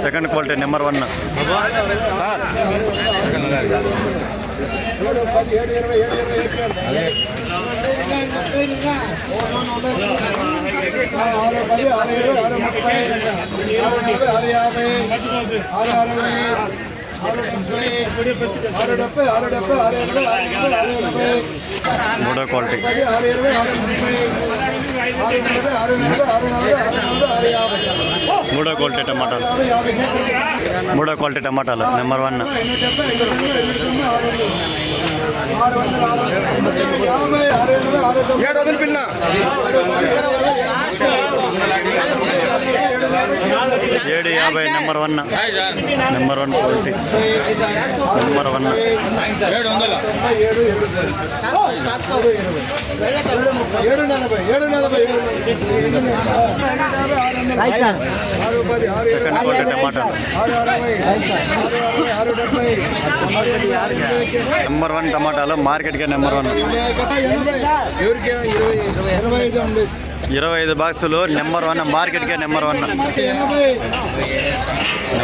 Second quality number 1. మూడో quality. మూడో quality టమాటాలు. మూడో క్వాలిటీ టమాటాలు నెంబర్ 1. పిల్ల 750 number 1. Number 1 quality. Number 1. 740 second quality టమాటాలు. నెంబర్ 1 టమాటాలు మార్కెట్గా నెంబర్ 1. 25 బాక్సులు నెంబర్ 1 మార్కెట్కే నెంబర్ 1.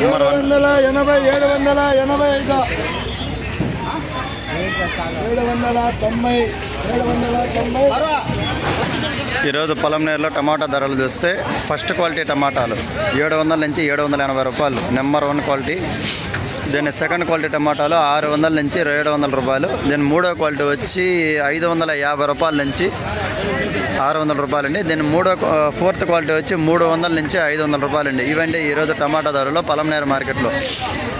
నెంబర్ 1. 790. ఈరోజు పొలంనేరులో టమాటా ధరలు చూస్తే ఫస్ట్ క్వాలిటీ టమాటాలు 700 నుంచి 780 రూపాయలు నెంబర్ 1 క్వాలిటీ. దీని సెకండ్ క్వాలిటీ టమాటాలు 600 నుంచి 700 రూపాయలు. దీని మూడో క్వాలిటీ వచ్చి 550 రూపాయల నుంచి 600 రూపాయలండి. దీని ఫోర్త్ క్వాలిటీ వచ్చి 300 నుంచి 500 రూపాయలండి. ఇవండి ఈరోజు టమాటా ధరలు పొలంనేరు మార్కెట్లో.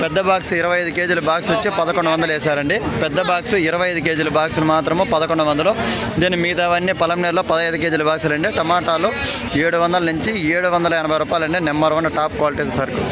పెద్ద బాక్స్ 25 కేజీల బాక్స్ వచ్చి 1100 వేశారండి. పెద్ద బాక్స్ 25 కేజీల బాక్సులు మాత్రము 1100. దీని మిగతావన్నీ పొలంనేరులో 15 కేజీల బాక్సులు అండి. టమాటాలు 700 నుంచి 780 రూపాయలండి నెంబర్ 1 టాప్ క్వాలిటీ సరుకు.